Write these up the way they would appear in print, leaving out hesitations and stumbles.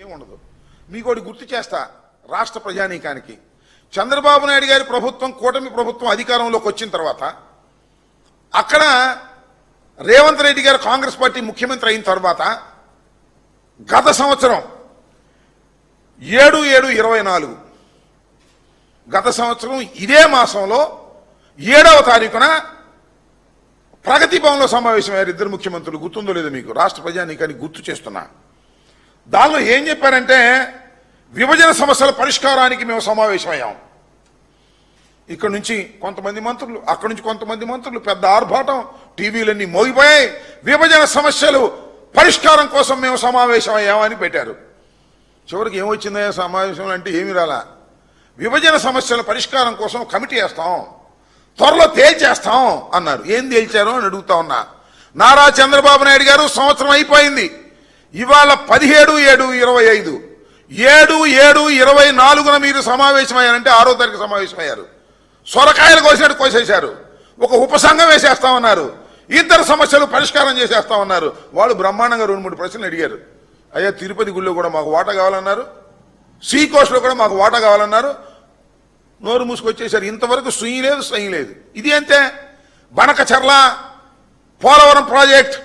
ఏముండదు. మీకోటి గుర్తు చేస్తా రాష్ట్ర ప్రజానీకానికి. చంద్రబాబు నాయుడు గారి ప్రభుత్వం, కూటమి ప్రభుత్వం అధికారంలోకి వచ్చిన తర్వాత అక్కడ రేవంత్ రెడ్డి గారు కాంగ్రెస్ పార్టీ ముఖ్యమంత్రి అయిన తర్వాత గత సంవత్సరం 7/7/24 గత సంవత్సరం ఇదే మాసంలో 7వ తారీఖున ప్రగతి భవన్లో సమావేశమయ్యారు ఇద్దరు ముఖ్యమంత్రులు. గుర్తుందో లేదో మీకు, రాష్ట్ర ప్రజానీకానికి గుర్తు చేస్తున్నా. దానిలో ఏం చెప్పారంటే, విభజన సమస్యల పరిష్కారానికి మేము సమావేశమయ్యాం. ఇక్కడ నుంచి కొంతమంది మంత్రులు, అక్కడి నుంచి కొంతమంది మంత్రులు, పెద్ద ఆర్భాటం, టీవీలన్నీ మోగిపోయాయి. విభజన సమస్యలు పరిష్కారం కోసం మేము సమావేశమయ్యామని పెట్టారు. చివరికి ఏమొచ్చిందా సమావేశం అంటే ఏమి రాలా. విభజన సమస్యల పరిష్కారం కోసం కమిటీ వేస్తాం, త్వరలో తేల్చేస్తాం అన్నారు. ఏం తేల్చారో అని అడుగుతా ఉన్నా. నారా చంద్రబాబు నాయుడు గారు సంవత్సరం అయిపోయింది, ఇవాళ 17/7/25 7/7/24 మీరు సమావేశమయ్యారంటే 6వ తారీఖు సమావేశమయ్యారు. సొరకాయలు కోసినట్టు కోసేశారు. ఒక ఉపసంఘం వేసేస్తామన్నారు. ఇద్దరు సమస్యలు పరిష్కారం చేసేస్తామన్నారు. వాళ్ళు బ్రహ్మాండంగా 2-3 ప్రశ్నలు అడిగారు. అయ్యా తిరుపతి గుళ్ళో కూడా మాకు వాటా కావాలన్నారు, సీ కోస్ట్లో కూడా మాకు వాటా కావాలన్నారు. నోరు మూసుకొచ్చేశారు. ఇంతవరకు సుయ్యి లేదు, సయ్యి లేదు. ఇది అంతే. బనకచర్ల పోలవరం ప్రాజెక్ట్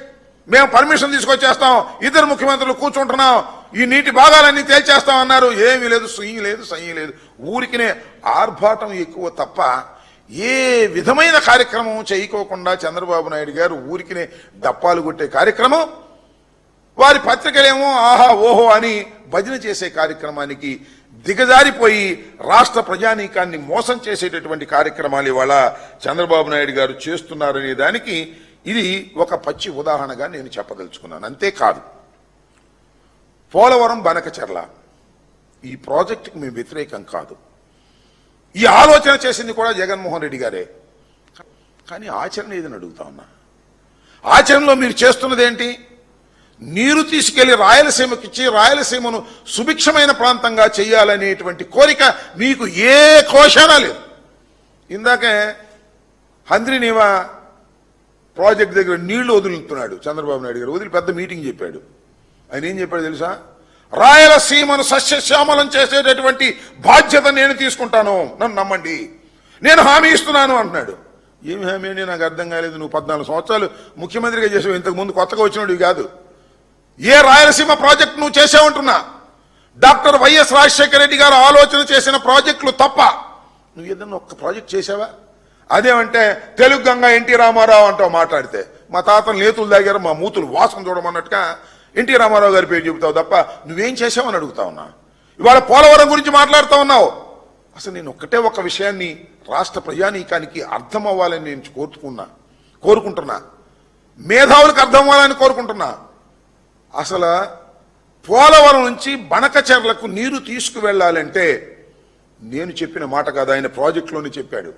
మేము పర్మిషన్ తీసుకొచ్చేస్తాం, ఇద్దరు ముఖ్యమంత్రులు కూర్చుంటున్నాం, ఈ నీటి భాగాలన్నీ తేల్చేస్తామన్నారు. ఏమీ లేదు, సుయ్యి లేదు, సయ్యి లేదు. ఊరికినే ఆర్భాటం ఎక్కువ తప్ప ఏ విధమైన కార్యక్రమం చేయకోకుండా చంద్రబాబు నాయుడు గారు ఊరికినే డప్పాలు కొట్టే కార్యక్రమం, వారి పత్రికలేమో ఆహా ఓహో అని భజన చేసే కార్యక్రమానికి దిగజారిపోయి రాష్ట్ర ప్రజానీకాన్ని మోసం చేసేటటువంటి కార్యక్రమాలు ఇవాళ చంద్రబాబు నాయుడు గారు చేస్తున్నారనే దానికి ఇది ఒక పచ్చి ఉదాహరణగా నేను చెప్పదలుచుకున్నాను. అంతేకాదు, పోలవరం బనకచర్ల ఈ ప్రాజెక్టుకి మేము వ్యతిరేకం కాదు. ఈ ఆలోచన చేసింది కూడా జగన్మోహన్ రెడ్డి గారే. కానీ ఆచరణ ఏదని అడుగుతా ఉన్నా. ఆచరణలో మీరు చేస్తున్నది ఏంటి? నీరు తీసుకెళ్లి రాయలసీమకిచ్చి రాయలసీమను సుభిక్షమైన ప్రాంతంగా చేయాలనేటువంటి కోరిక మీకు ఏ కోశానా లేదు. ఇందాకే హంద్రీనీవా ప్రాజెక్ట్ దగ్గర నీళ్లు వదులుతున్నాడు చంద్రబాబు నాయుడు గారు. వదిలి పెద్ద మీటింగ్ చెప్పాడు. ఆయన ఏం చెప్పాడు తెలుసా? రాయలసీమను సస్యశ్యామలం చేసేటటువంటి బాధ్యత నేను తీసుకుంటాను, నన్ను నమ్మండి, నేను హామీ ఇస్తున్నాను అంటున్నాడు. ఏమి హామీ అండి నాకు అర్థం కాలేదు. నువ్వు 14 సంవత్సరాలు ముఖ్యమంత్రిగా చేసావు, ఇంతకు ముందు కొత్తగా వచ్చినవి కాదు. ఏ రాయలసీమ ప్రాజెక్టు నువ్వు చేసావంటున్నా? డాక్టర్ వైఎస్ రాజశేఖర రెడ్డి గారు ఆలోచన చేసిన ప్రాజెక్టులు తప్ప నువ్వు ఏదన్నా ఒక్క ప్రాజెక్ట్ చేసావా? అదేమంటే తెలుగు గంగా ఎన్టీ రామారావు అంటావు మాట్లాడితే. మా తాతలు నేతులు దాగారు, మా మూతులు వాసన చూడమన్నట్టుగా ఎన్టీ రామారావు గారి పేరు చెబుతావు తప్ప నువ్వేం చేసావని అడుగుతా ఉన్నా. ఇవాళ పోలవరం గురించి మాట్లాడుతూ ఉన్నావు. అసలు నేను ఒక్కటే ఒక విషయాన్ని రాష్ట్ర ప్రజానీకానికి అర్థం అవ్వాలని నేను కోరుకుంటున్నా, మేధావులకు అర్థం అవ్వాలని కోరుకుంటున్నా. అసలు పోలవరం నుంచి బనకచెర్లకు నీరు తీసుకువెళ్లాలంటే నేను చెప్పిన మాట కాదు, ఆయన ప్రాజెక్టులోనే చెప్పాడు.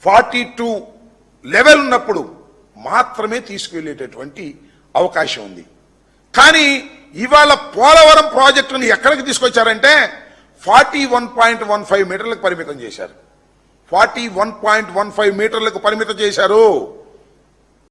42 లెవెల్ ఉన్నప్పుడు మాత్రమే తీసుకువెళ్ళేటటువంటి అవకాశం ఉంది. కానీ ఇవాళ పోలవరం ప్రాజెక్టును ఎక్కడికి తీసుకొచ్చారంటే 41.15 మీటర్లకు పరిమితం చేశారు. 41.15 మీటర్లకు పరిమితం చేశారు.